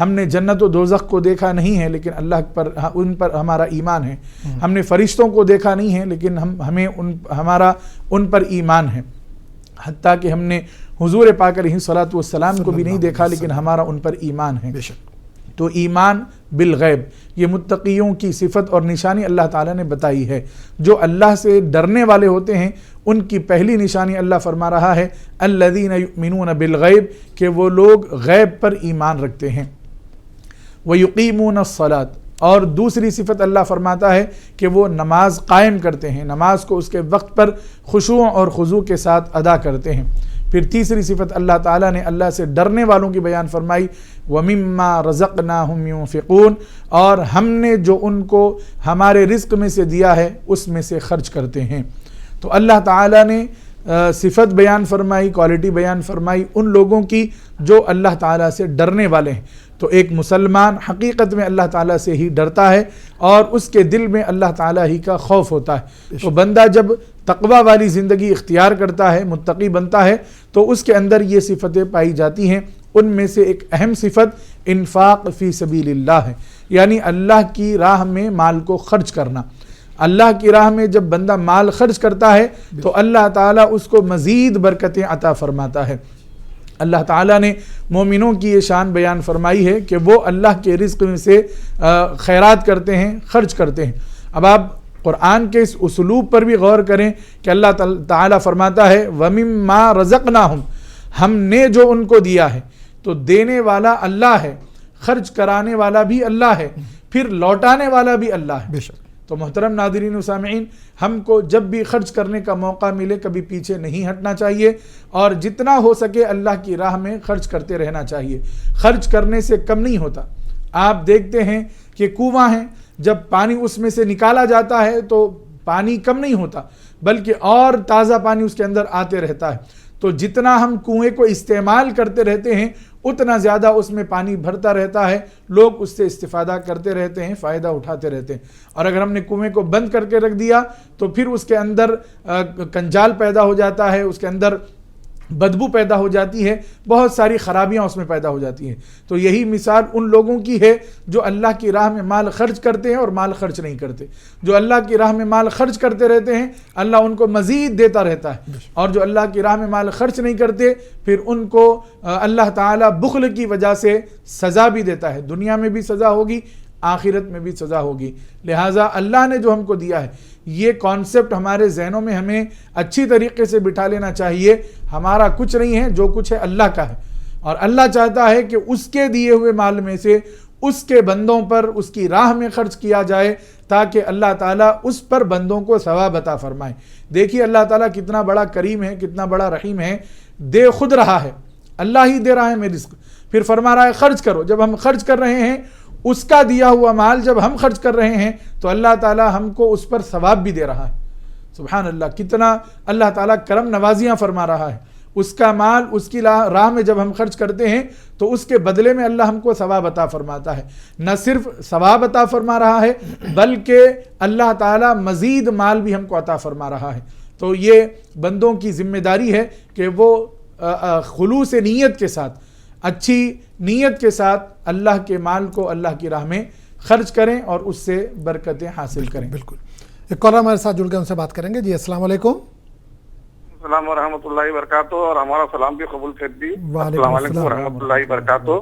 ہم نے جنت و دوزخ کو دیکھا نہیں ہے لیکن اللہ پر ان پر ہمارا ایمان ہے. ہم نے فرشتوں کو دیکھا نہیں ہے لیکن ہمیں ہمارا ان پر ایمان ہے. حتیٰ کہ ہم نے حضور پاک علیہ الصلوۃ والسلام کو بھی نہیں دیکھا لیکن ہمارا ان پر ایمان ہے. تو ایمان بالغیب یہ متقیوں کی صفت اور نشانی اللہ تعالیٰ نے بتائی ہے. جو اللہ سے ڈرنے والے ہوتے ہیں ان کی پہلی نشانی اللہ فرما رہا ہے الذین یؤمنون بالغیب، کہ وہ لوگ غیب پر ایمان رکھتے ہیں. ویقیمون الصلاۃ، اور دوسری صفت اللہ فرماتا ہے کہ وہ نماز قائم کرتے ہیں، نماز کو اس کے وقت پر خشوع اور خضوع کے ساتھ ادا کرتے ہیں. پھر تیسری صفت اللہ تعالیٰ نے اللہ سے ڈرنے والوں کی بیان فرمائی وَمِمَّا رَزَقْنَاهُمْ يُنْفِقُونَ، اور ہم نے جو ان کو ہمارے رزق میں سے دیا ہے اس میں سے خرچ کرتے ہیں. تو اللہ تعالیٰ نے صفت بیان فرمائی، کوالٹی بیان فرمائی ان لوگوں کی جو اللہ تعالیٰ سے ڈرنے والے ہیں. تو ایک مسلمان حقیقت میں اللہ تعالیٰ سے ہی ڈرتا ہے اور اس کے دل میں اللہ تعالیٰ ہی کا خوف ہوتا ہے. تو بندہ جب تقوی والی زندگی اختیار کرتا ہے، متقی بنتا ہے، تو اس کے اندر یہ صفتیں پائی جاتی ہیں. ان میں سے ایک اہم صفت انفاق فی سبیل اللہ ہے، یعنی اللہ کی راہ میں مال کو خرچ کرنا. اللہ کی راہ میں جب بندہ مال خرچ کرتا ہے تو اللہ تعالیٰ اس کو مزید برکتیں عطا فرماتا ہے. اللہ تعالیٰ نے مومنوں کی یہ شان بیان فرمائی ہے کہ وہ اللہ کے رزق میں سے خیرات کرتے ہیں، خرچ کرتے ہیں. اب آپ قرآن کے اس اسلوب پر بھی غور کریں کہ اللہ تعالیٰ فرماتا ہے وَمِمَّا رَزَقْنَاهُمْ، ہم نے جو ان کو دیا ہے. تو دینے والا اللہ ہے، خرچ کرانے والا بھی اللہ ہے، پھر لوٹانے والا بھی اللہ ہے. تو محترم ناظرین و سامعین، ہم کو جب بھی خرچ کرنے کا موقع ملے کبھی پیچھے نہیں ہٹنا چاہیے اور جتنا ہو سکے اللہ کی راہ میں خرچ کرتے رہنا چاہیے. خرچ کرنے سے کم نہیں ہوتا. آپ دیکھتے ہیں کہ کنواں ہیں، جب پانی اس میں سے نکالا جاتا ہے تو پانی کم نہیں ہوتا بلکہ اور تازہ پانی اس کے اندر آتے رہتا ہے. تو جتنا ہم کنویں کو استعمال کرتے رہتے ہیں اتنا زیادہ اس میں پانی بھرتا رہتا ہے، لوگ اس سے استفادہ کرتے رہتے ہیں، فائدہ اٹھاتے رہتے ہیں. اور اگر ہم نے کنویں کو بند کر کے رکھ دیا تو پھر اس کے اندر کنجال پیدا ہو جاتا ہے، اس کے اندر بدبو پیدا ہو جاتی ہے، بہت ساری خرابیاں اس میں پیدا ہو جاتی ہیں. تو یہی مثال ان لوگوں کی ہے جو اللہ کی راہ میں مال خرچ کرتے ہیں اور مال خرچ نہیں کرتے. جو اللہ کی راہ میں مال خرچ کرتے رہتے ہیں اللہ ان کو مزید دیتا رہتا ہے، اور جو اللہ کی راہ میں مال خرچ نہیں کرتے پھر ان کو اللہ تعالیٰ بخل کی وجہ سے سزا بھی دیتا ہے. دنیا میں بھی سزا ہوگی، آخرت میں بھی سزا ہوگی. لہٰذا اللہ نے جو ہم کو دیا ہے یہ کانسیپٹ ہمارے ذہنوں میں ہمیں اچھی طریقے سے بٹھا لینا چاہیے. ہمارا کچھ نہیں ہے، جو کچھ ہے اللہ کا ہے، اور اللہ چاہتا ہے کہ اس کے دیے ہوئے مال میں سے اس کے بندوں پر اس کی راہ میں خرچ کیا جائے تاکہ اللہ تعالیٰ اس پر بندوں کو ثواب عطا فرمائے. دیکھیے اللہ تعالیٰ کتنا بڑا کریم ہے، کتنا بڑا رحیم ہے. دے خود رہا ہے، اللہ ہی دے رہا ہے میرے رزق، پھر فرما رہا ہے خرچ کرو. جب ہم خرچ کر رہے ہیں اس کا دیا ہوا مال جب ہم خرچ کر رہے ہیں تو اللہ تعالیٰ ہم کو اس پر ثواب بھی دے رہا ہے. سبحان اللہ، کتنا اللہ تعالیٰ کرم نوازیاں فرما رہا ہے. اس کا مال اس کی راہ میں جب ہم خرچ کرتے ہیں تو اس کے بدلے میں اللہ ہم کو ثواب عطا فرماتا ہے. نہ صرف ثواب عطا فرما رہا ہے بلکہ اللہ تعالیٰ مزید مال بھی ہم کو عطا فرما رہا ہے. تو یہ بندوں کی ذمہ داری ہے کہ وہ خلوص نیت کے ساتھ، اچھی نیت کے ساتھ اللہ کے مال کو اللہ کی راہ میں خرچ کریں اور اس سے برکتیں حاصل کریں. بالکل. ایک کالر ہمارے ساتھ جڑ گئے، ان سے بات کریں گے. جی السلام علیکم. السلام ورحمۃ اللہ وبرکاتہ، اور ہمارا سلام بھی قبول کر دی. السلام علیکم ورحمۃ اللہ وبرکاتہ.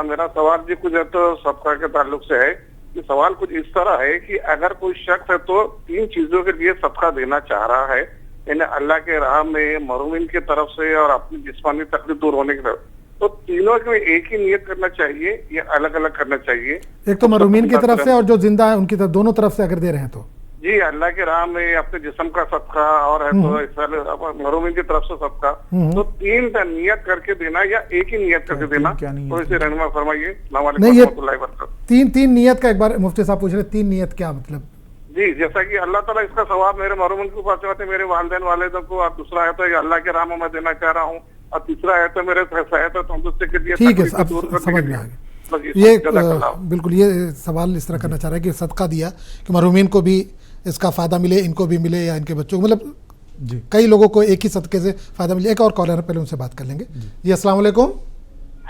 میرا سوال جی کچھ ہے تو صدقہ کے تعلق سے ہے. یہ سوال کچھ اس طرح ہے کہ اگر کوئی شخص ہے تو 3 چیزوں کے لیے صدقہ دینا چاہ رہا ہے، یعنی اللہ کے راہ میں، محرومین کی طرف سے اور اپنی جسمانی تکلیف دور ہونے کی طرف، تو تینوں کے ایک ہی نیت کرنا چاہیے یا الگ الگ کرنا چاہیے؟ ایک تو محرومین کی طرف سے اور جو زندہ ہے ان کی طرف، دونوں طرف سے اگر دے رہے ہیں تو جی اللہ کے راہ میں اپنے جسم کا صدقہ اور ہے تو محرومین کی طرف سے صدقہ، تو 3 نیت کر کے دینا یا ایک ہی نیت کر کے دینا؟ تو اسے رہنما فرمائیے. السلام علیکم ورحمۃ اللہ وبرکاتہ. 3 نیت کا ایک بار مفتی صاحب پوچھ رہے 3 نیت کیا مطلب؟ جی جیسا کہ اللہ تعالیٰ اس کا ثواب میرے محرومین کو پہنچاتے، میرے والدین والدوں کو، اور دوسرا ہے تو اللہ کے راہ میں دینا چاہ رہا ہوں، اور تیسرا ہے تو میرے صحت اور تندرستی کے لیے. ٹھیک ہے، اب سمجھ میں آ گیا. یہ بالکل یہ سوال اس طرح کرنا چاہ رہا ہے کہ صدقہ دیا کہ محرومین کو بھی اس کا فائدہ ملے، ان کو بھی ملے یا ان کے بچوں کو، مطلب کئی لوگوں کو ایک ہی صدقے سے فائدہ ملے. ایک اور کالر ہے، پہلے ان سے بات کر لیں گے. جی السلام علیکم.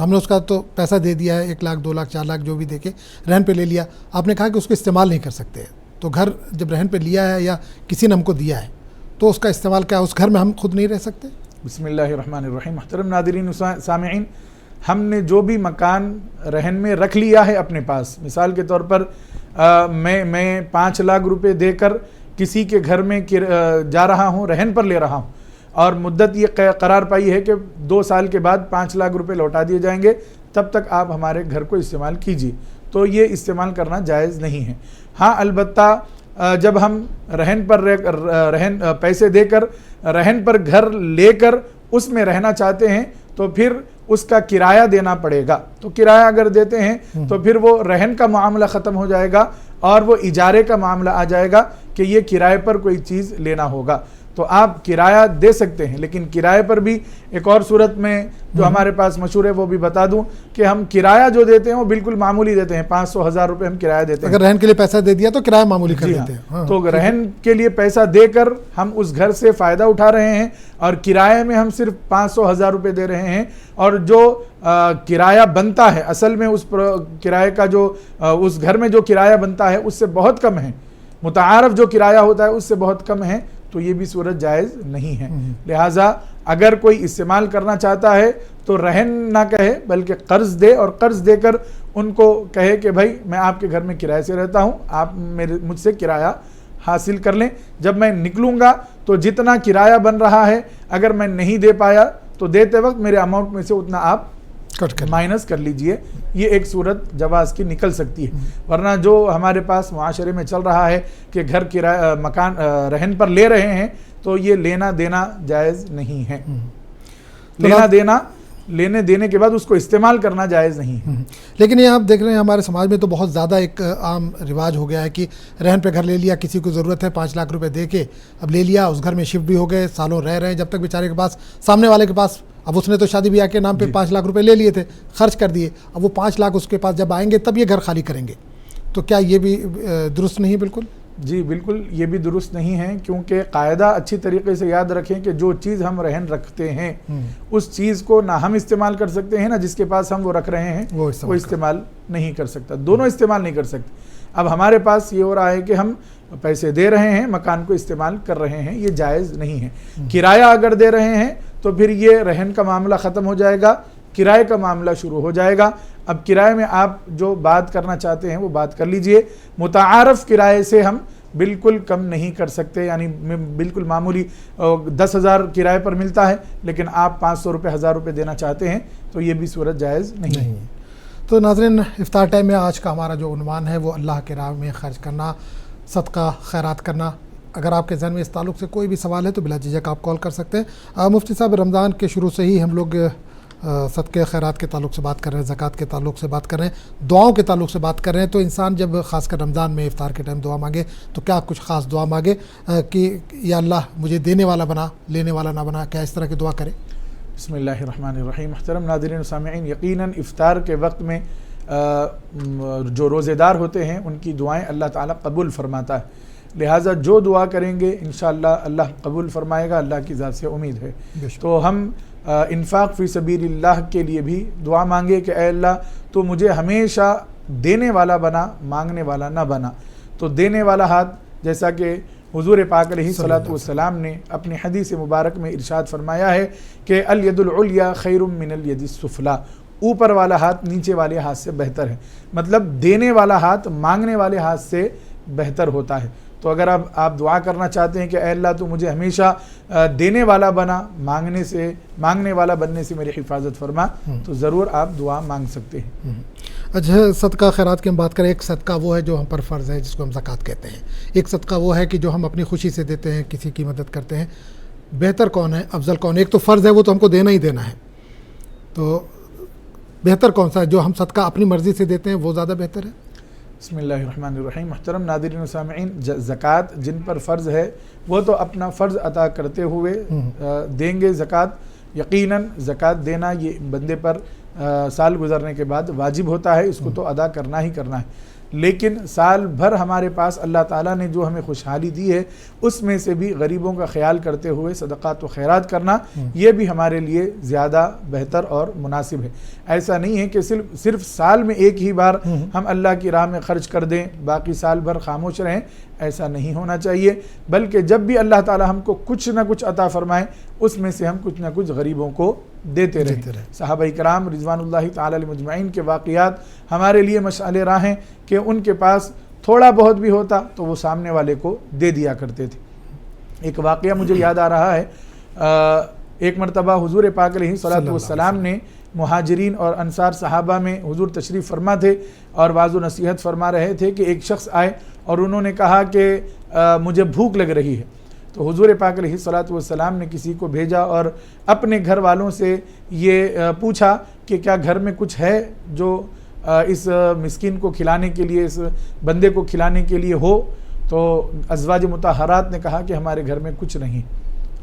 تو ہم نے اس کا تو پیسہ دے دیا ہے 1 لاکھ 2 لاکھ 4 لاکھ جو بھی دے کے رہن پہ لے لیا. آپ نے کہا کہ اس کو استعمال نہیں کر سکتے, تو گھر جب رہن پہ لیا ہے یا کسی نے ہم کو دیا ہے تو اس کا استعمال کیا اس گھر میں ہم خود نہیں رہ سکتے؟ بسم اللہ الرحمن الرحیم. محترم ناظرین سامعین, ہم نے جو بھی مکان رہن میں رکھ لیا ہے اپنے پاس, مثال کے طور پر میں 5 لاکھ روپے دے کر کسی کے گھر میں جا رہا ہوں, رہن پر لے رہا ہوں, اور مدت یہ قرار پائی ہے کہ 2 سال کے بعد 5 لاکھ روپے لوٹا دیے جائیں گے, تب تک آپ ہمارے گھر کو استعمال کیجیے, تو یہ استعمال کرنا جائز نہیں ہے. ہاں البتہ جب ہم رہن پر پیسے دے کر رہن پر گھر لے کر اس میں رہنا چاہتے ہیں تو پھر اس کا کرایہ دینا پڑے گا. تو کرایہ اگر دیتے ہیں تو پھر وہ رہن کا معاملہ ختم ہو جائے گا اور وہ اجارے کا معاملہ آ جائے گا کہ یہ کرائے پر کوئی چیز لینا ہوگا. تو آپ کرایہ دے سکتے ہیں, لیکن کرائے پر بھی ایک اور صورت میں جو ہمارے پاس مشہور ہے وہ بھی بتا دوں کہ ہم کرایہ جو دیتے ہیں وہ بالکل معمولی دیتے ہیں, 500,000 روپے ہم کرایہ دیتے ہیں. اگر رہن کے لیے پیسہ دے دیا تو کرایہ معمولی کر دیتے ہیں. تو رہن کے لیے پیسہ دے کر ہم اس گھر سے فائدہ اٹھا رہے ہیں اور کرایے میں ہم صرف 500,000 روپے دے رہے ہیں, اور جو کرایہ بنتا ہے اصل میں اس کرایے کا جو اس گھر میں جو کرایہ بنتا ہے اس سے بہت کم ہے, متعارف جو کرایہ ہوتا ہے اس سے بہت کم ہے, تو یہ بھی صورت جائز نہیں ہے. لہٰذا اگر کوئی استعمال کرنا چاہتا ہے تو رہن نہ کہے بلکہ قرض دے, اور قرض دے کر ان کو کہے کہ بھائی میں آپ کے گھر میں کرائے سے رہتا ہوں, آپ مجھ سے کرایہ حاصل کر لیں, جب میں نکلوں گا تو جتنا کرایہ بن رہا ہے اگر میں نہیں دے پایا تو دیتے وقت میرے اماؤنٹ میں سے اتنا آپ مائنس کر لیجئے. یہ ایک صورت جواز کی نکل سکتی ہے, ورنہ جو ہمارے پاس معاشرے میں چل رہا ہے کہ گھر کرایہ مکان رہن پر لے رہے ہیں تو یہ لینا دینا جائز نہیں ہے. لینے دینے کے بعد اس کو استعمال کرنا جائز نہیں ہے. لیکن یہ آپ دیکھ رہے ہیں ہمارے سماج میں تو بہت زیادہ ایک عام رواج ہو گیا ہے کہ رہن پہ گھر لے لیا, کسی کو ضرورت ہے 5 لاکھ روپے دے کے اب لے لیا, اس گھر میں شفٹ بھی ہو گئے, سالوں رہ رہے ہیں, جب تک بیچارے کے پاس سامنے والے کے پاس, اب اس نے تو شادی بیاہ کے نام پہ 5 لاکھ روپے لے لیے تھے, خرچ کر دیے, اب وہ 5 لاکھ اس کے پاس جب آئیں گے تب یہ گھر خالی کریں گے, تو کیا یہ بھی درست نہیں؟ بالکل جی بالکل یہ بھی درست نہیں ہے, کیونکہ قاعدہ اچھی طریقے سے یاد رکھیں کہ جو چیز ہم رہن رکھتے ہیں اس چیز کو نہ ہم استعمال کر سکتے ہیں, نہ جس کے پاس ہم وہ رکھ رہے ہیں وہ استعمال نہیں کر سکتا, دونوں استعمال نہیں کر سکتے. اب ہمارے پاس یہ ہو رہا ہے کہ ہم پیسے دے رہے ہیں, مکان کو استعمال کر رہے ہیں, یہ جائز نہیں ہے. کرایہ اگر دے رہے ہیں تو پھر یہ رہن کا معاملہ ختم ہو جائے گا, کرائے کا معاملہ شروع ہو جائے گا. اب کرائے میں آپ جو بات کرنا چاہتے ہیں وہ بات کر لیجئے. متعارف کرائے سے ہم بالکل کم نہیں کر سکتے, یعنی بالکل معمولی 10,000 کرائے پر ملتا ہے لیکن آپ 500 روپے 1,000 روپے دینا چاہتے ہیں تو یہ بھی صورت جائز نہیں ہے. تو ناظرین, افطار ٹائم میں آج کا ہمارا جو عنوان ہے وہ اللہ کے راہ میں خرچ کرنا, صدقہ خیرات کرنا. اگر آپ کے ذہن میں اس تعلق سے کوئی بھی سوال ہے تو بلا جھجک آپ کال کر سکتے ہیں. مفتی صاحب, رمضان کے شروع سے ہی ہم لوگ صدقے خیرات کے تعلق سے بات کر رہے ہیں, زکوٰۃ کے تعلق سے بات کر رہے ہیں, دعاؤں کے تعلق سے بات کر رہے ہیں. تو انسان جب خاص کر رمضان میں افطار کے ٹائم دعا مانگے تو کیا کچھ خاص دعا مانگے کہ یا اللہ مجھے دینے والا بنا, لینے والا نہ بنا, کیا اس طرح کی دعا کرے؟ بسم اللہ الرحمن الرحیم. محترم ناظرین و سامعین, یقیناً افطار کے وقت میں جو روزے دار ہوتے ہیں ان کی دعائیں اللہ تعالیٰ قبول فرماتا ہے, لہٰذا جو دعا کریں گے انشاءاللہ اللہ قبول فرمائے گا, اللہ کی ذات سے امید ہے. تو ہم انفاق فی سبیل اللہ کے لیے بھی دعا مانگے کہ اے اللہ تو مجھے ہمیشہ دینے والا بنا, مانگنے والا نہ بنا. تو دینے والا ہاتھ, جیسا کہ حضور پاک علیہ الصلوۃ والسلام نے اپنی حدیث مبارک میں ارشاد فرمایا ہے کہ الید العلیٰ خیر من الید السفلیٰ, اوپر والا ہاتھ نیچے والے ہاتھ سے بہتر ہے. مطلب دینے والا ہاتھ مانگنے والے ہاتھ سے بہتر ہوتا ہے. تو اگر آپ دعا کرنا چاہتے ہیں کہ اے اللہ تو مجھے ہمیشہ دینے والا بنا, مانگنے والا بننے سے میری حفاظت فرما, تو ضرور آپ دعا مانگ سکتے ہیں. اچھا, صدقہ خیرات کی ہم بات کریں. ایک صدقہ وہ ہے جو ہم پر فرض ہے جس کو ہم زکوٰۃ کہتے ہیں, ایک صدقہ وہ ہے کہ جو ہم اپنی خوشی سے دیتے ہیں, کسی کی مدد کرتے ہیں. بہتر کون ہے, افضل کون ہے؟ ایک تو فرض ہے وہ تو ہم کو دینا ہی دینا ہے, تو بہتر کون سا ہے؟ جو ہم صدقہ اپنی مرضی سے دیتے ہیں وہ زیادہ بہتر ہے. بسم اللہ الرحمن الرحیم. محترم ناظرین و سامعین, زکوٰۃ جن پر فرض ہے وہ تو اپنا فرض ادا کرتے ہوئے دیں گے زکوٰۃ. یقیناً زکوٰۃ دینا یہ بندے پر سال گزرنے کے بعد واجب ہوتا ہے, اس کو تو ادا کرنا ہی کرنا ہے. لیکن سال بھر ہمارے پاس اللہ تعالیٰ نے جو ہمیں خوشحالی دی ہے اس میں سے بھی غریبوں کا خیال کرتے ہوئے صدقات و خیرات کرنا یہ بھی ہمارے لیے زیادہ بہتر اور مناسب ہے۔ ایسا نہیں ہے کہ صرف سال میں ایک ہی بار ہم اللہ کی راہ میں خرچ کر دیں، باقی سال بھر خاموش رہیں، ایسا نہیں ہونا چاہیے، بلکہ جب بھی اللہ تعالی ہم کو کچھ نہ کچھ عطا فرمائے اس میں سے ہم کچھ نہ کچھ غریبوں کو دیتے رہیں۔ صحابہ کرام رضوان اللہ تعالی علیہم مجمعین کے واقعات ہمارے لیے مشعل راہ ہیں کہ ان کے پاس تھوڑا بہت بھی ہوتا تو وہ سامنے والے کو دے دیا کرتے تھے۔ ایک واقعہ مجھے یاد آ رہا ہے، ایک مرتبہ حضور پاک علیہ الصلوۃ والسلام نے مہاجرین اور انصار صحابہ میں حضور تشریف فرما تھے اور واعظ و نصیحت فرما رہے تھے کہ ایک شخص آئے اور انہوں نے کہا کہ مجھے بھوک لگ رہی ہے، تو حضور پاک علیہ الصلوۃ والسلام نے کسی کو بھیجا اور اپنے گھر والوں سے یہ پوچھا کہ کیا گھر میں کچھ ہے جو اس مسکین کو کھلانے کے لیے، اس بندے کو کھلانے کے لیے ہو؟ تو ازواج مطہرات نے کہا کہ ہمارے گھر میں کچھ نہیں۔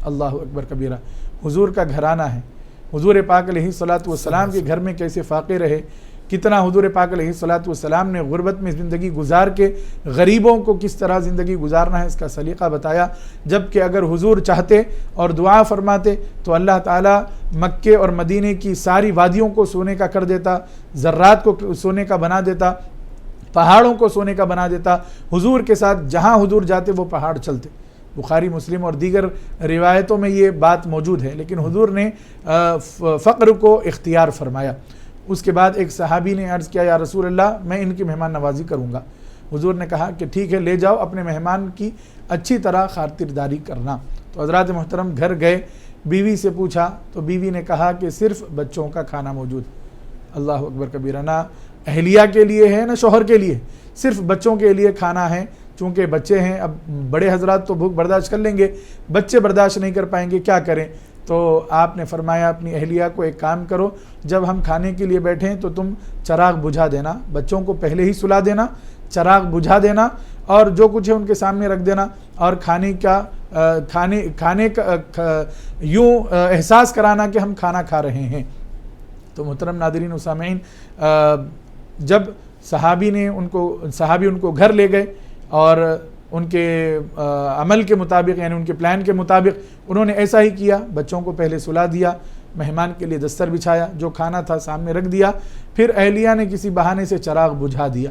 اللہ اکبر کبیرہ، حضور کا گھرانہ ہے، حضور پاک علیہ الصلوۃ والسلام کے گھر میں کیسے فاقے رہے، کتنا حضور پاک علیہ الصلوۃ والسلام نے غربت میں زندگی گزار کے غریبوں کو کس طرح زندگی گزارنا ہے اس کا سلیقہ بتایا، جبکہ اگر حضور چاہتے اور دعا فرماتے تو اللہ تعالیٰ مکے اور مدینے کی ساری وادیوں کو سونے کا کر دیتا، ذرات کو سونے کا بنا دیتا، پہاڑوں کو سونے کا بنا دیتا۔ حضور کے ساتھ جہاں حضور جاتے وہ پہاڑ چلتے۔ بخاری مسلم اور دیگر روایتوں میں یہ بات موجود ہے، لیکن حضور نے فقر کو اختیار فرمایا۔ اس کے بعد ایک صحابی نے عرض کیا، یا رسول اللہ میں ان کی مہمان نوازی کروں گا۔ حضور نے کہا کہ ٹھیک ہے، لے جاؤ، اپنے مہمان کی اچھی طرح خاطرداری کرنا۔ تو حضرات محترم گھر گئے، بیوی سے پوچھا تو بیوی نے کہا کہ صرف بچوں کا کھانا موجود۔ اللہ اکبر کبیرہ، نہ اہلیہ کے لیے ہے نہ شوہر کے لیے، صرف بچوں کے لیے کھانا ہے۔ چونکہ بچے ہیں، اب بڑے حضرات تو بھوک برداشت کر لیں گے، بچے برداشت نہیں کر پائیں گے، کیا کریں؟ تو آپ نے فرمایا اپنی اہلیہ کو ایک کام کرو، جب ہم کھانے کے لیے بیٹھیں تو تم چراغ بجھا دینا، بچوں کو پہلے ہی سلا دینا، چراغ بجھا دینا اور جو کچھ ہے ان کے سامنے رکھ دینا، اور کھانے کا یوں احساس کرانا کہ ہم کھانا کھا رہے ہیں۔ تو محترم ناظرین و سامعین، جب صحابی ان کو گھر لے گئے اور ان کے عمل کے مطابق، یعنی ان کے پلان کے مطابق انہوں نے ایسا ہی کیا، بچوں کو پہلے سلا دیا، مہمان کے لیے دستر بچھایا، جو کھانا تھا سامنے رکھ دیا، پھر اہلیہ نے کسی بہانے سے چراغ بجھا دیا،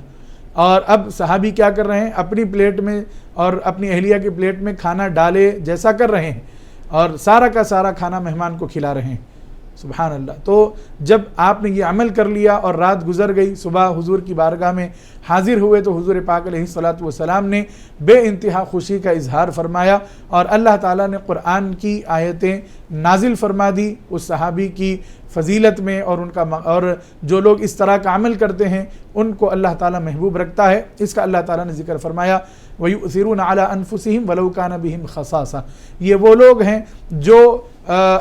اور اب صحابی کیا کر رہے ہیں، اپنی پلیٹ میں اور اپنی اہلیہ کی پلیٹ میں کھانا ڈالے جیسا کر رہے ہیں اور سارا کا سارا کھانا مہمان کو کھلا رہے ہیں۔ سبحان اللہ۔ تو جب آپ نے یہ عمل کر لیا اور رات گزر گئی، صبح حضور کی بارگاہ میں حاضر ہوئے تو حضور پاک علیہ الصلوۃ والسلام نے بے انتہا خوشی کا اظہار فرمایا اور اللہ تعالیٰ نے قرآن کی آیتیں نازل فرما دی اس صحابی کی فضیلت میں، اور جو لوگ اس طرح کا عمل کرتے ہیں ان کو اللہ تعالیٰ محبوب رکھتا ہے۔ اس کا اللہ تعالیٰ نے ذکر فرمایا، وَيُؤْثِرُونَ عَلَىٰ أَنفُسِهِمْ وَلَوْ كَانَ بِهِمْ خَصَاصَةٌ، یہ وہ لوگ ہیں جو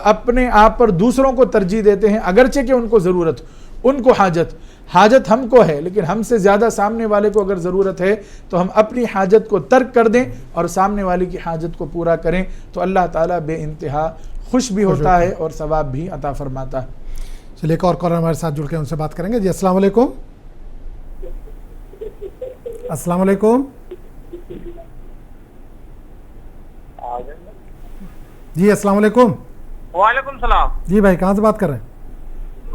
اپنے آپ پر دوسروں کو ترجیح دیتے ہیں اگرچہ کہ ان کو ضرورت، ان کو حاجت ہم کو ہے، لیکن ہم سے زیادہ سامنے والے کو اگر ضرورت ہے تو ہم اپنی حاجت کو ترک کر دیں اور سامنے والے کی حاجت کو پورا کریں، تو اللہ تعالیٰ بے انتہا خوش بھی ہوتا ہے اور ثواب بھی عطا فرماتا ہے۔ چلیے ایک اور کالر ہمارے ساتھ جڑ کے ان سے بات کریں گے۔ جی السلام علیکم۔ السلام علیکم۔ جی السلام علیکم۔ وعلیکم السلام۔ جی بھائی کہاں سے بات کر رہے ہیں؟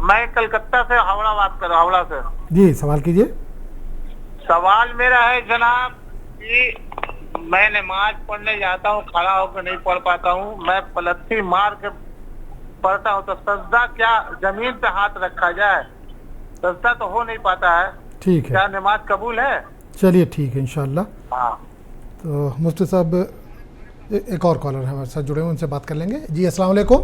میں کلکتہ سے ہاوڑہ بات کر رہا ہوں، ہاوڑہ سے۔ جی سوال کیجئے۔ سوال میرا ہے جناب کہ میں نماز پڑھنے جاتا ہوں، کھڑا ہو کے نہیں پڑھ پاتا ہوں، میں پلتھی مار کے پڑھتا ہوں، تو سجدہ کیا زمین پہ ہاتھ رکھا جائے؟ سجدہ تو ہو نہیں پاتا ہے، ٹھیک ہے، کیا نماز قبول ہے؟ چلیے ٹھیک ہے انشاءاللہ۔ ہاں تو مفتی صاحب ایک اور کالر ہمارے ساتھ جڑے ہوئے، ان سے بات کر لیں گے۔ جی السلام علیکم۔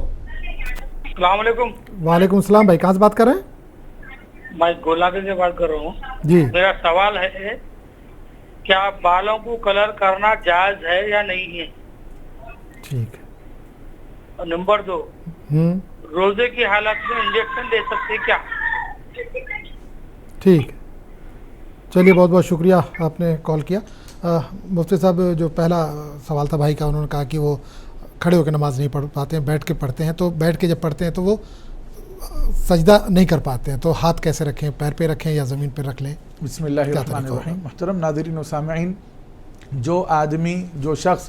السلام علیکم۔ وعلیکم السلام بھائی، کہاں سے بات کر رہے ہیں؟ میں گولابی سے بات کر رہا ہوں۔ جی میرا سوال ہے کیا بالوں کو کلر کرنا جائز ہے یا نہیں ہے؟ ٹھیک ہے۔ نمبر 2، روزے کی حالت میں انجیکشن دے سکتے کیا؟ ٹھیک ہے، چلیے بہت بہت شکریہ آپ نے کال کیا۔ مفتی صاحب جو پہلا سوال تھا بھائی کا، انہوں نے کہا کہ وہ کھڑے ہو کے نماز نہیں پڑھ پاتے ہیں، بیٹھ کے پڑھتے ہیں، تو بیٹھ کے جب پڑھتے ہیں تو وہ سجدہ نہیں کر پاتے ہیں، تو ہاتھ کیسے رکھیں، پیر پہ رکھیں یا زمین پہ رکھ لیں؟ بسم اللہ الرحمن الرحیم۔ محترم ناظرین و سامعین، جو شخص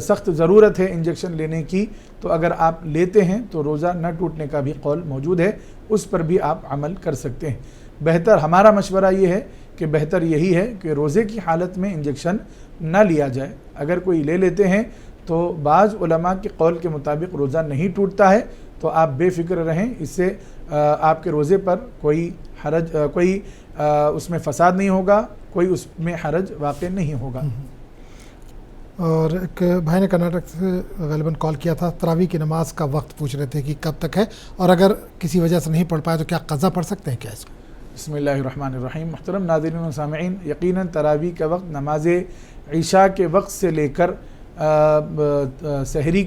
سخت ضرورت ہے انجیکشن لینے کی تو اگر آپ لیتے ہیں تو روزہ نہ ٹوٹنے کا بھی قول موجود ہے، اس پر بھی آپ عمل کر سکتے ہیں۔ بہتر ہمارا مشورہ یہ ہے کہ بہتر یہی ہے کہ روزے کی حالت میں انجیکشن نہ لیا جائے۔ اگر کوئی لے لیتے ہیں تو بعض علماء کے قول کے مطابق روزہ نہیں ٹوٹتا ہے تو آپ بے فکر رہیں، اس سے آپ کے روزے پر کوئی حرج کوئی اس میں فساد نہیں ہوگا، کوئی اس میں حرج واقع نہیں ہوگا۔ اور ایک بھائی نے کرناٹک سے غالباً کال کیا تھا، تراویح کی نماز کا وقت پوچھ رہے تھے کہ کب تک ہے، اور اگر کسی وجہ سے نہیں پڑھ پائے تو کیا قضا پڑھ سکتے ہیں کیا اس کو؟ بسم اللہ الرحمن الرحیم۔ محترم ناظرین و سامعین، یقیناً تراویح کا وقت نماز عشاء کے وقت سے لے کر سحری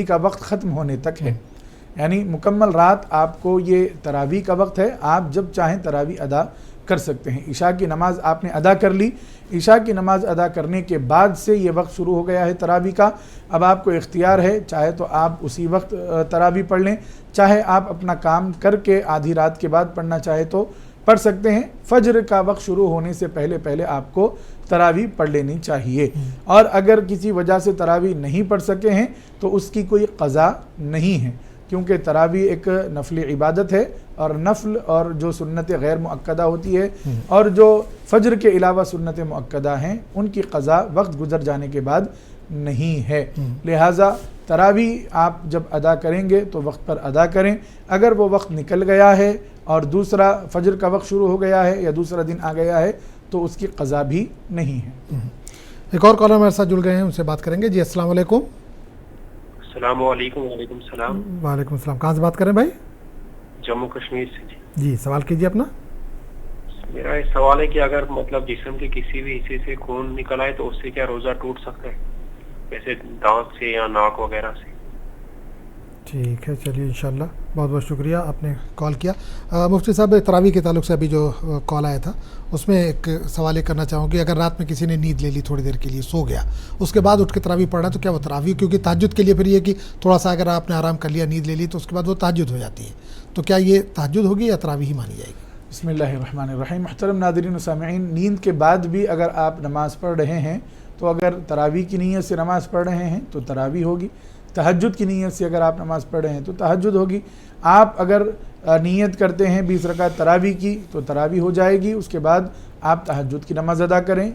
کا وقت ختم ہونے تک ہے، یعنی مکمل رات آپ کو یہ تراویح کا وقت ہے، آپ جب چاہیں تراویح ادا کر سکتے ہیں۔ عشاء کی نماز آپ نے ادا کر لی، عشاء کی نماز ادا کرنے کے بعد سے یہ وقت شروع ہو گیا ہے تراویح کا، اب آپ کو اختیار ہے، چاہے تو آپ اسی وقت تراویح پڑھ لیں، چاہے آپ اپنا کام کر کے آدھی رات کے بعد پڑھنا چاہے تو پڑھ سکتے ہیں۔ فجر کا وقت شروع ہونے سے پہلے آپ کو تراویح پڑھ لینی چاہیے، اور اگر کسی وجہ سے تراویح نہیں پڑھ سکے ہیں تو اس کی کوئی قضا نہیں ہے، کیونکہ تراویح ایک نفل عبادت ہے، اور نفل اور جو سنت غیر مؤکدہ ہوتی ہے اور جو فجر کے علاوہ سنت مؤکدہ ہیں ان کی قضا وقت گزر جانے کے بعد نہیں ہے، لہٰذا تراویح آپ جب ادا کریں گے تو وقت پر ادا کریں۔ اگر وہ وقت نکل گیا ہے اور دوسرا فجر کا وقت شروع ہو گیا ہے یا دوسرا دن آ گیا ہے تو اس کی قضا بھی نہیں ہے۔ ایک اور کالر ہمارے ساتھ جڑ گئے ہیں، ان سے بات کریں گے۔ جی السلام علیکم۔ السلام علیکم۔ وعلیکم السلام۔ وعلیکم السلام۔ کہاں سے بات کر رہے ہیں بھائی؟ جموں کشمیر سے۔ جی سوال کیجیے اپنا۔ میرا یہ سوال ہے کہ اگر مطلب جسم کے کسی بھی حصے سے خون نکل آئے تو اس سے کیا روزہ ٹوٹ سکتا ہے، جیسے دانت سے یا ناک وغیرہ سے؟ ٹھیک ہے، چلیے انشاءاللہ، بہت بہت شکریہ آپ نے کال کیا۔ مفتی صاحب، تراویح کے تعلق سے ابھی جو کال آیا تھا اس میں ایک سوال یہ کرنا چاہوں گی، اگر رات میں کسی نے نیند لے لی، تھوڑی دیر کے لیے سو گیا، اس کے بعد اٹھ کے تراویح پڑھ رہا ہے تو کیا وہ تراویح، کیونکہ تہجد کے لیے پھر یہ کہ تھوڑا سا اگر آپ نے آرام کر لیا، نیند لے لی تو اس کے بعد وہ تہجد ہو جاتی ہے، تو کیا یہ تہجد ہوگی یا تراویح ہی مانی جائے گی؟ بسم اللہ الرحمن الرحیم۔ محترم ناظرین و سامعین، نیند کے بعد بھی اگر آپ نماز پڑھ رہے ہیں تو اگر تراویح کی نیت سے نماز پڑھ رہے ہیں تو تراویح ہوگی، تہجد کی نیت سے اگر آپ نماز پڑھ رہے ہیں تو تہجد ہوگی۔ آپ اگر نیت کرتے ہیں 20 رکعت تراویح کی تو تراویح ہو جائے گی، اس کے بعد آپ تہجد کی نماز ادا کریں،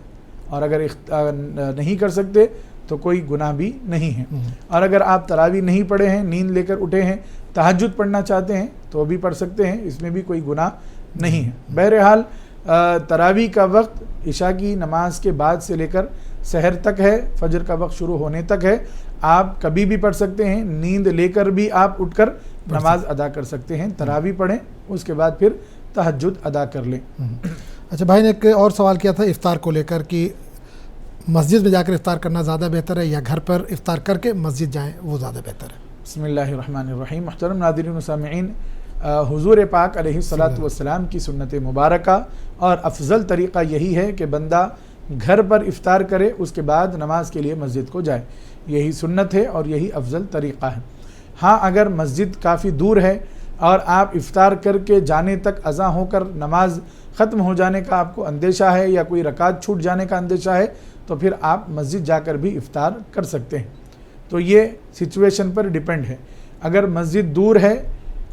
اور اگر نہیں کر سکتے تو کوئی گناہ بھی نہیں ہے۔ اور اگر آپ تراویح نہیں پڑھے ہیں، نیند لے کر اٹھے ہیں، تہجد پڑھنا چاہتے ہیں تو بھی پڑھ سکتے ہیں، اس میں بھی کوئی گناہ نہیں ہے۔ بہرحال تراویح کا وقت عشاء کی نماز کے بعد سے لے کر سحر تک ہے، فجر کا وقت شروع ہونے تک ہے، آپ کبھی بھی پڑھ سکتے ہیں، نیند لے کر بھی آپ اٹھ کر نماز ادا کر سکتے ہیں، تراویح پڑھیں، اس کے بعد پھر تہجد ادا کر لیں۔ اچھا، بھائی نے ایک اور سوال کیا تھا افطار کو لے کر کہ مسجد میں جا کر افطار کرنا زیادہ بہتر ہے یا گھر پر افطار کر کے مسجد جائیں وہ زیادہ بہتر ہے؟ بسم اللہ الرحمن الرحیم۔ محترم ناظرین و سامعین، حضور پاک علیہ الصلاۃ والسلام کی سنت مبارکہ اور افضل طریقہ یہی ہے کہ بندہ گھر پر افطار کرے، اس کے بعد نماز کے لیے مسجد کو جائے، یہی سنت ہے اور یہی افضل طریقہ ہے۔ ہاں، اگر مسجد کافی دور ہے اور آپ افطار کر کے جانے تک اذاں ہو کر نماز ختم ہو جانے کا آپ کو اندیشہ ہے یا کوئی رکعت چھوٹ جانے کا اندیشہ ہے تو پھر آپ مسجد جا کر بھی افطار کر سکتے ہیں۔ تو یہ سچویشن پر ڈیپینڈ ہے۔ اگر مسجد دور ہے،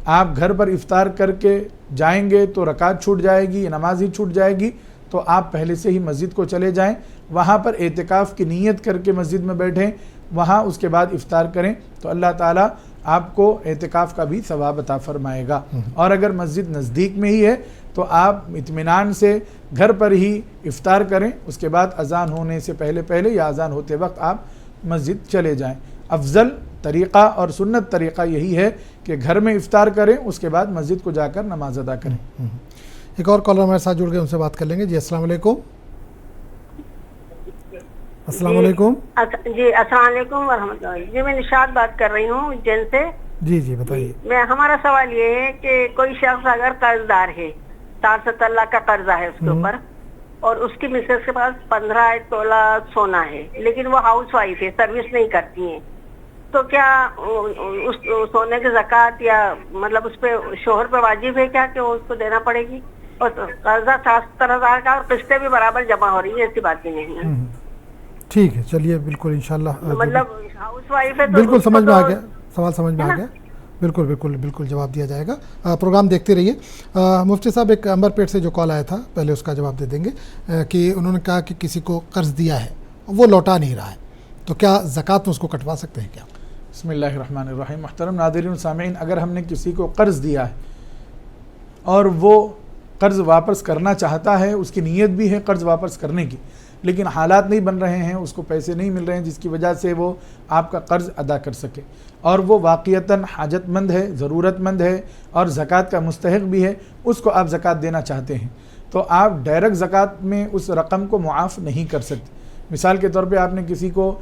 آپ گھر پر افطار کر کے جائیں گے تو رکعت چھوٹ جائے گی، نماز ہی چھوٹ جائے گی، تو آپ پہلے سے ہی مسجد کو چلے جائیں، وہاں پر اعتکاف کی نیت کر کے مسجد میں بیٹھیں، وہاں اس کے بعد افطار کریں تو اللہ تعالیٰ آپ کو اعتکاف کا بھی ثواب عطا فرمائے گا۔ اور اگر مسجد نزدیک میں ہی ہے تو آپ اطمینان سے گھر پر ہی افطار کریں، اس کے بعد اذان ہونے سے پہلے یا اذان ہوتے وقت آپ مسجد چلے جائیں۔ افضل طریقہ اور سنت طریقہ یہی ہے کہ گھر میں افطار کریں، اس کے بعد مسجد کو جا کر نماز ادا کریں۔ ایک اور کالر ہمارے ساتھ جڑ گئے، ان سے بات کر لیں گے۔ جی السلام علیکم۔ السلام علیکم۔ جی السلام علیکم ورحمۃ اللہ۔ جی میں نشاد بات کر رہی ہوں جن سے۔ جی بتائیے۔ ہمارا سوال یہ ہے کہ کوئی شخص اگر قرض دار ہے، 60 لاکھ کا قرضہ ہے اس کے اوپر، اور اس کی مسز کے پاس 15 تولہ سونا ہے، لیکن وہ ہاؤس وائف ہے، سروس نہیں کرتی ہیں، تو کیا اس سونے کی زکوٰۃ یا مطلب اس پہ شوہر پہ واجب ہے کیا کہ وہ اس کو دینا پڑے گی؟ اور قرضہ 70,000 کا اور قسطیں بھی برابر جمع ہو رہی ہے، ایسی بات بھی نہیں ہے۔ ٹھیک ہے, چلیے بالکل انشاءاللہ. مطلب ہاؤس وائف ہے تو بالکل سمجھ میں آ گیا, سوال سمجھ میں آ گیا, بالکل بالکل بالکل جواب دیا جائے گا. پروگرام دیکھتے رہیے. مفتی صاحب, ایک امبر پیٹ سے جو کال آیا تھا, پہلے اس کا جواب دے دیں گے, کہ انہوں نے کہا کہ کسی کو قرض دیا ہے وہ لوٹا نہیں رہا ہے, تو کیا زکوٰۃ میں اس کو کٹوا سکتے ہیں کیا؟ بسم اللہ الرحمن الرحیم. محترم ناظرین و سامعین, اگر ہم نے کسی کو قرض دیا ہے اور وہ قرض واپس کرنا چاہتا ہے, اس کی نیت بھی ہے قرض واپس کرنے کی, لیکن حالات نہیں بن رہے ہیں, اس کو پیسے نہیں مل رہے ہیں جس کی وجہ سے وہ آپ کا قرض ادا کر سکے, اور وہ واقعتاً حاجت مند ہے, ضرورت مند ہے اور زکوٰۃ کا مستحق بھی ہے, اس کو آپ زکوٰۃ دینا چاہتے ہیں, تو آپ ڈائریکٹ زکوٰۃ میں اس رقم کو معاف نہیں کر سکتے. مثال کے طور پہ آپ نے کسی کو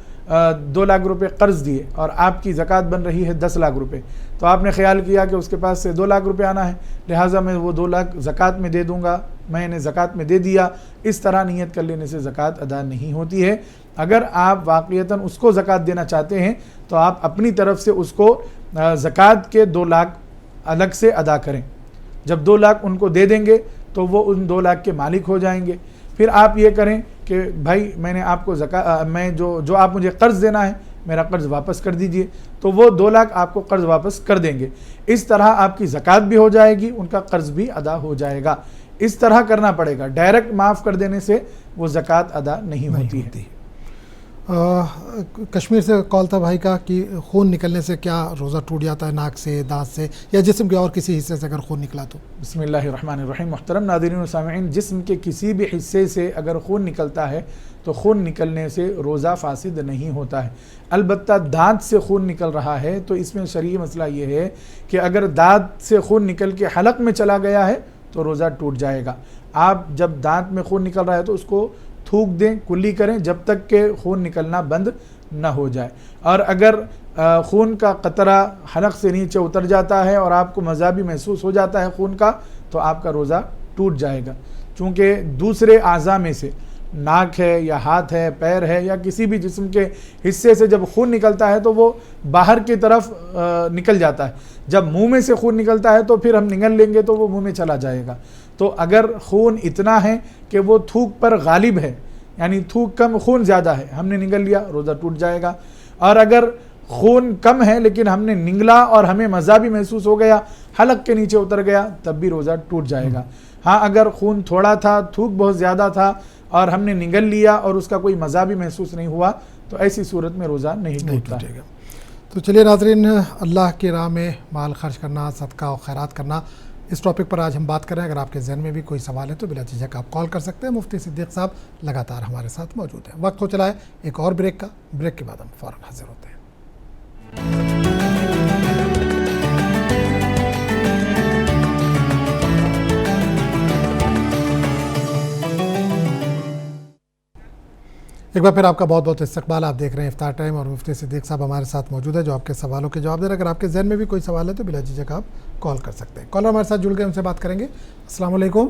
2 لاکھ روپے قرض دیے اور آپ کی زکوٰۃ بن رہی ہے 10 لاکھ روپے, تو آپ نے خیال کیا کہ اس کے پاس سے 2 لاکھ روپے آنا ہے, لہٰذا میں وہ 2 لاکھ زکوٰۃ میں دے دوں گا, میں نے زکوٰۃ میں دے دیا. اس طرح نیت کر لینے سے زکوٰۃ ادا نہیں ہوتی ہے. اگر آپ واقعتاً اس کو زکوٰۃ دینا چاہتے ہیں تو آپ اپنی طرف سے اس کو زکوٰۃ کے 2 لاکھ الگ سے ادا کریں. جب 2 لاکھ ان کو دے دیں گے تو وہ ان 2 لاکھ کے مالک ہو جائیں گے. پھر آپ یہ کریں کہ بھائی میں نے آپ کو میں جو آپ مجھے قرض دینا ہے میرا قرض واپس کر دیجئے, تو وہ 2 لاکھ آپ کو قرض واپس کر دیں گے. اس طرح آپ کی زکوٰۃ بھی ہو جائے گی, ان کا قرض بھی ادا ہو جائے گا. اس طرح کرنا پڑے گا, ڈائریکٹ معاف کر دینے سے وہ زکوٰۃ ادا نہیں ہوتی ہے. کشمیر سے کال تھا بھائی کا کہ خون نکلنے سے کیا روزہ ٹوٹ جاتا ہے, ناک سے, دانت سے, یا جسم کے اور کسی حصے سے اگر خون نکلا تو؟ بسم اللہ الرحمن الرحیم. محترم ناظرین و سامعین, جسم کے کسی بھی حصے سے اگر خون نکلتا ہے تو خون نکلنے سے روزہ فاسد نہیں ہوتا ہے. البتہ دانت سے خون نکل رہا ہے تو اس میں شرعی مسئلہ یہ ہے کہ اگر دانت سے خون نکل کے حلق میں چلا گیا ہے تو روزہ ٹوٹ جائے گا. آپ جب دانت میں خون نکل رہا ہے تو اس کو تھوک دیں, کلی کریں جب تک کہ خون نکلنا بند نہ ہو جائے. اور اگر خون کا قطرہ حلق سے نیچے اتر جاتا ہے اور آپ کو مزہ بھی محسوس ہو جاتا ہے خون کا, تو آپ کا روزہ ٹوٹ جائے گا. چونکہ دوسرے اعضاء میں سے ناک ہے یا ہاتھ ہے, پیر ہے, یا کسی بھی جسم کے حصے سے جب خون نکلتا ہے تو وہ باہر کی طرف نکل جاتا ہے. جب منہ میں سے خون نکلتا ہے تو پھر ہم نگل لیں گے تو وہ منہ میں چلا جائے گا. تو اگر خون اتنا ہے کہ وہ تھوک پر غالب ہے, یعنی تھوک کم خون زیادہ ہے, ہم نے نگل لیا, روزہ ٹوٹ جائے گا. اور اگر خون کم ہے لیکن ہم نے نگلا اور ہمیں مزہ بھی محسوس ہو گیا, حلق کے نیچے اتر گیا, تب بھی روزہ ٹوٹ جائے گا. ہاں اگر خون تھوڑا تھا, تھوک بہت زیادہ تھا اور ہم نے نگل لیا اور اس کا کوئی مزہ بھی محسوس نہیں ہوا, تو ایسی صورت میں روزہ نہیں ٹوٹتا. تو چلیے ناظرین, اللہ کی راہ میں مال خرچ کرنا, صدقہ و خیرات کرنا, اس ٹاپک پر آج ہم بات کریں. اگر آپ کے ذہن میں بھی کوئی سوال ہے تو بلا جھجک آپ کال کر سکتے ہیں. مفتی صدیق صاحب لگاتار ہمارے ساتھ موجود ہیں. وقت ہو چلا ہے ایک اور بریک کا, بریک کے بعد ہم فوراً حاضر ہوتے ہیں. ایک بار پھر آپ کا بہت بہت استقبال. آپ دیکھ رہے ہیں افطار ٹائم اور مفتی صدیق صاحب ہمارے ساتھ موجود ہے جو آپ کے سوالوں کے جواب دے رہے ہیں. اگر آپ کے ذہن میں بھی کوئی سوال ہے تو بلا جھجک آپ کال کر سکتے ہیں. کالر ہمارے ساتھ جڑ گئے, ان سے بات کریں گے. السلام علیکم.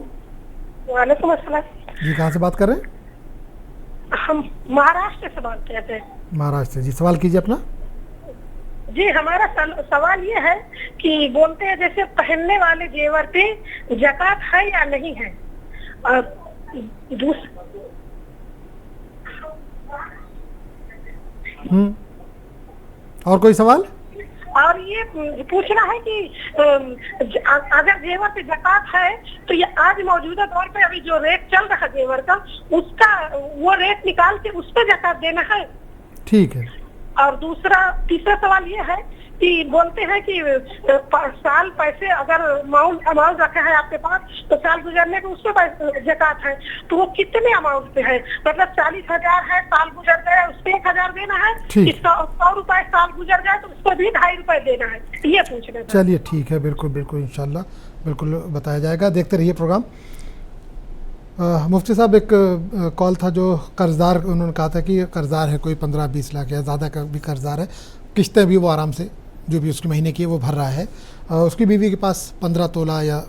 وعلیکم السلام جی, کہاں سے بات کر رہے ہیں؟ ہم مہاراشٹر سے بات کرتے ہیں. مہاراشٹر سے, جی سوال کیجیے اپنا. جی ہمارا سوال یہ ہے کہ بولتے ہیں جیسے پہننے والے زیور پہ زکوٰۃ ہے یا نہیں ہے. اور کوئی سوال؟ اور یہ پوچھنا ہے کہ اگر زیور پہ زکوٰۃ ہے تو یہ آج موجودہ طور پہ ابھی جو ریٹ چل رہا ہے زیور کا, اس کا وہ ریٹ نکال کے اس پہ زکوٰۃ دینا ہے. ٹھیک ہے. اور تیسرا سوال یہ ہے کہ بولتے ہیں کہ سال پیسے اگر اماؤنٹ رکھا ہے آپ کے پاس تو سال گزرنے پہ اس پہ زکوٰۃ ہے, تو وہ کتنے اماؤنٹ پہ ہے؟ مطلب 40,000 ہے, سال گزر گئے اس پہ 1,000 دینا ہے, 100 روپئے سال گزر گئے تو اس پہ بھی 2.5 روپئے دینا ہے. یہ پوچھنا ہے. چلیے ٹھیک ہے, بالکل بالکل انشاءاللہ بالکل بتایا جائے گا. دیکھتے رہیے پروگرام. مفتی صاحب ایک کال تھا جو قرضدار, انہوں نے کہا تھا کہ قرضدار ہے کوئی 15-20 لاکھ یا زیادہ کا بھی قرضدار ہے, قسطیں بھی وہ آرام سے جو بھی اس کے مہینے کی ہے وہ بھر رہا ہے, اس کی بیوی کے پاس 15 تولہ یا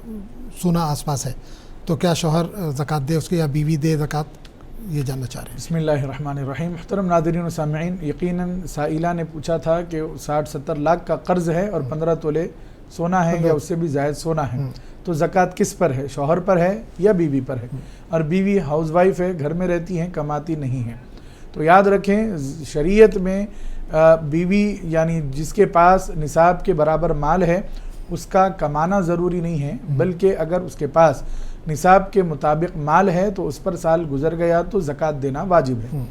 سونا آس پاس ہے, تو کیا شوہر زکوٰۃ دے اس کے یا بیوی دے زکوٰۃ, یہ جاننا چاہ رہے ہیں. بسم اللہ الرحمن الرحیم. محترم ناظرین و سامعین, یقیناً سائلہ نے پوچھا تھا کہ 60-70 لاکھ کا قرض ہے اور 15 تولے سونا ہے یا اس سے بھی زائد سونا ہے, تو زکوٰۃ کس پر ہے, شوہر پر ہے یا بیوی پر ہے؟ اور بیوی ہاؤس وائف ہے, گھر میں رہتی ہیں, کماتی نہیں ہے, تو یاد رکھیں شریعت میں بیوی یعنی جس کے پاس نصاب کے برابر مال ہے اس کا کمانا ضروری نہیں ہے، بلکہ اگر اس کے پاس نصاب کے مطابق مال ہے تو اس پر سال گزر گیا تو زکوٰۃ دینا واجب ہے۔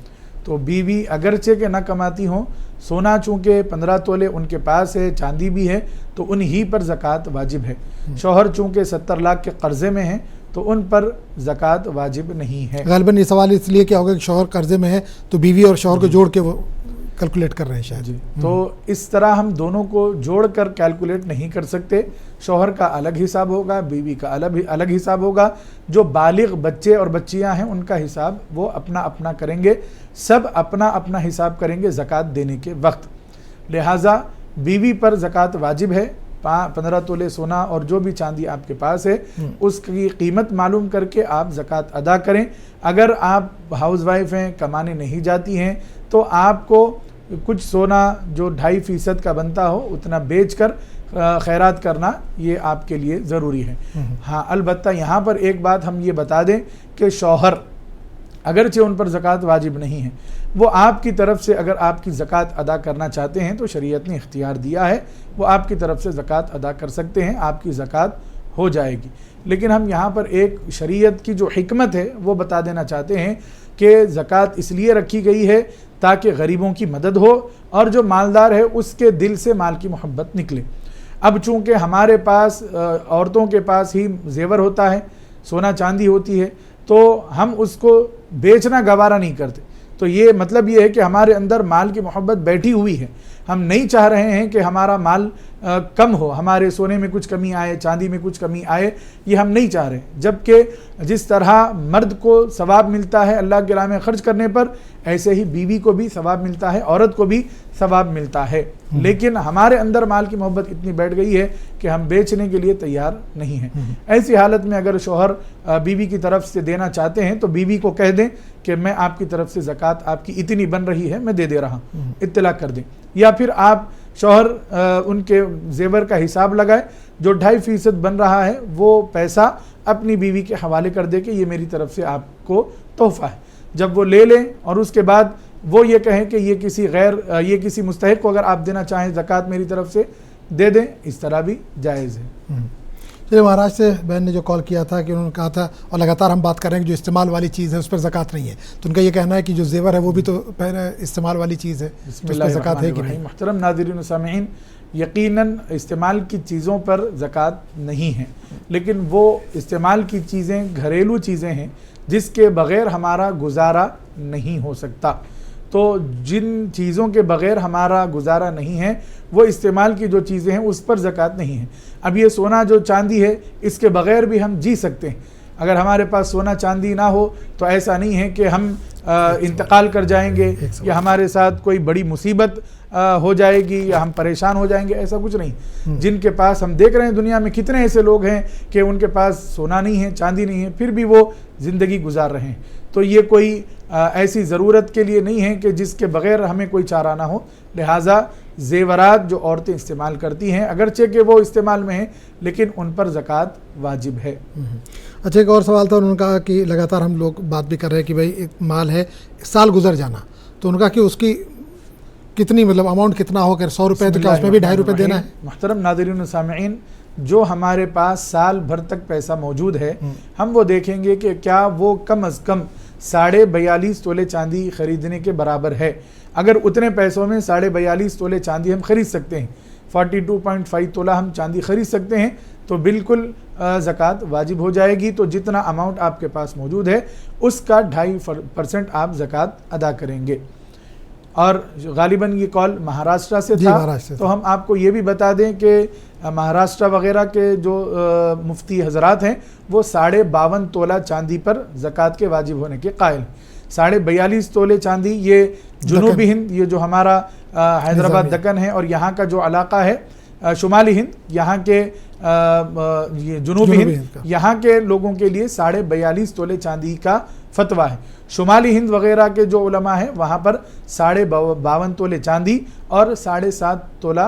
تو بیوی اگرچہ کہ نہ کماتی ہوں، سونا چونکہ 15 تولے ان کے پاس ہے، چاندی بھی ہے، تو انہی پر زکوٰۃ واجب ہے۔ شوہر چونکہ 70 لاکھ کے قرضے میں ہیں تو ان پر زکوٰۃ واجب نہیں ہے۔ غالباً یہ سوال اس لیے کیا ہوگا کہ شوہر قرضے میں ہے تو بیوی اور شوہر کو جوڑ کے وہ کیلکولیٹ کر رہے ہیں شاید۔ تو اس طرح ہم دونوں کو جوڑ کر کیلکولیٹ نہیں کر سکتے، شوہر کا الگ حساب ہوگا، بیوی کا الگ حساب ہوگا، جو بالغ بچے اور بچیاں ہیں ان کا حساب وہ اپنا اپنا کریں گے، سب اپنا اپنا حساب کریں گے زکوٰۃ دینے کے وقت۔ لہٰذا بیوی پر زکوٰۃ واجب ہے، 15 تولے سونا اور جو بھی چاندی آپ کے پاس ہے اس کی قیمت معلوم کر کے آپ زکوٰۃ ادا کریں۔ اگر آپ ہاؤس وائف ہیں، کمانے نہیں جاتی ہیں، تو آپ کو کچھ سونا جو 2.5% کا بنتا ہو اتنا بیچ کر خیرات کرنا یہ آپ کے لیے ضروری ہے۔ ہاں البتہ یہاں پر ایک بات ہم یہ بتا دیں کہ شوہر اگرچہ ان پر زکوٰۃ واجب نہیں ہے، وہ آپ کی طرف سے اگر آپ کی زکوٰۃ ادا کرنا چاہتے ہیں تو شریعت نے اختیار دیا ہے، وہ آپ کی طرف سے زکوٰۃ ادا کر سکتے ہیں، آپ کی زکوٰۃ ہو جائے گی۔ لیکن ہم یہاں پر ایک شریعت کی جو حکمت ہے وہ بتا دینا چاہتے ہیں کہ زکوٰۃ اس لیے رکھی گئی ہے تاکہ غریبوں کی مدد ہو اور جو مالدار ہے اس کے دل سے مال کی محبت نکلے۔ اب چونکہ ہمارے پاس عورتوں کے پاس ہی زیور ہوتا ہے، سونا چاندی ہوتی ہے، تو ہم اس کو بیچنا گوارا نہیں کرتے، تو یہ مطلب یہ ہے کہ ہمارے اندر مال کی محبت بیٹھی ہوئی ہے، ہم نہیں چاہ رہے ہیں کہ ہمارا مال کم ہو، ہمارے سونے میں کچھ کمی آئے، چاندی میں کچھ کمی آئے، یہ ہم نہیں چاہ رہے۔ جبکہ جس طرح مرد کو ثواب ملتا ہے اللہ کے راہ میں خرچ کرنے پر، ایسے ہی بیوی کو بھی ثواب ملتا ہے، عورت کو بھی ثواب ملتا ہے، لیکن ہمارے اندر مال کی محبت اتنی بیٹھ گئی ہے کہ ہم بیچنے کے لیے تیار نہیں ہیں۔ ایسی حالت میں اگر شوہر بیوی کی طرف سے دینا چاہتے ہیں تو بیوی کو کہہ دیں کہ میں آپ کی طرف سے زکوٰۃ آپ کی اتنی بن رہی ہے میں دے رہا ہوں، اطلاع کر دیں، یا پھر آپ شوہر ان کے زیور کا حساب لگائے، جو 2.5% بن رہا ہے وہ پیسہ اپنی بیوی کے حوالے کر دے کہ یہ میری طرف سے آپ کو تحفہ ہے۔ جب وہ لے لیں اور اس کے بعد وہ یہ کہیں کہ یہ کسی مستحق کو اگر آپ دینا چاہیں زکوٰۃ میری طرف سے دے دیں، اس طرح بھی جائز ہے۔ چلیے، مہاراشٹر سے بہن نے جو کال کیا تھا کہ انہوں نے کہا تھا، اور لگاتار ہم بات کر رہے ہیں کہ جو استعمال والی چیز ہے اس پر زکوٰۃ نہیں ہے، تو ان کا یہ کہنا ہے کہ جو زیور ہے وہ بھی تو پہلے استعمال والی چیز ہے، اس پر زکوٰۃ ہے کہ نہیں؟ محترم ناظرین و سامعین، یقیناً استعمال کی چیزوں پر زکوٰۃ نہیں ہے، لیکن وہ استعمال کی چیزیں گھریلو چیزیں ہیں جس کے بغیر ہمارا گزارا نہیں ہو سکتا۔ تو جن چیزوں کے بغیر ہمارا گزارا نہیں ہے وہ استعمال کی جو چیزیں ہیں اس پر زکوٰۃ نہیں ہے۔ اب یہ سونا جو چاندی ہے اس کے بغیر بھی ہم جی سکتے ہیں، اگر ہمارے پاس سونا چاندی نہ ہو تو ایسا نہیں ہے کہ ہم انتقال کر جائیں گے یا ہمارے ساتھ کوئی بڑی مصیبت ہو جائے گی یا ہم پریشان ہو جائیں گے، ایسا کچھ نہیں۔ جن کے پاس ہم دیکھ رہے ہیں دنیا میں کتنے ایسے لوگ ہیں کہ ان کے پاس سونا نہیں ہے، چاندی نہیں ہے، پھر بھی وہ زندگی گزار رہے ہیں، تو یہ کوئی ایسی ضرورت کے لیے نہیں ہے کہ جس کے بغیر ہمیں کوئی چارہ نہ ہو۔ لہٰذا زیورات جو عورتیں استعمال کرتی ہیں اگرچہ کہ وہ استعمال میں ہیں لیکن ان پر زکوٰۃ واجب ہے۔ اچھا، ایک اور سوال تھا، انہوں نے کہا کہ لگاتار ہم لوگ بات بھی کر رہے ہیں کہ بھائی ایک مال ہے سال گزر جانا، تو ان کا کہ اس کی کتنی مطلب اماؤنٹ کتنا ہو، کہ 100 روپے تو کیا اس میں بھی 2.5 روپے دینا ہے؟ محترم ناظرین و سامعین، جو ہمارے پاس سال بھر تک پیسہ موجود ہے ہم وہ دیکھیں گے کہ کیا وہ کم از کم 42.5 تولے چاندی خریدنے کے برابر ہے۔ اگر اتنے پیسوں میں 42.5 تولے چاندی ہم خرید سکتے ہیں، 42.5 تولہ ہم چاندی خرید سکتے ہیں، تو بالکل زکوٰۃ واجب ہو جائے گی۔ تو جتنا اماؤنٹ آپ کے پاس موجود ہے اس کا 2.5% آپ زکوٰۃ ادا کریں گے۔ اور غالباً یہ کال مہاراشٹر سے تھا، تو ہم آپ کو یہ بھی بتا دیں کہ مہاراشٹر وغیرہ کے جو مفتی حضرات ہیں وہ 52.5 تولہ چاندی پر زکوٰۃ کے واجب ہونے کے قائل ہیں۔ 42.5 تولے چاندی یہ جنوبی ہند، یہ جو ہمارا حیدرآباد دکن ہے اور یہاں کا جو علاقہ ہے شمالی ہند، یہاں کے یہ جنوبی ہند، یہاں کے لوگوں کے لیے 42.5 تولے چاندی کا فتویٰ ہے۔ شمالی ہند وغیرہ کے جو علماء ہیں وہاں پر 52.5 تولے چاندی اور 7.5 تولہ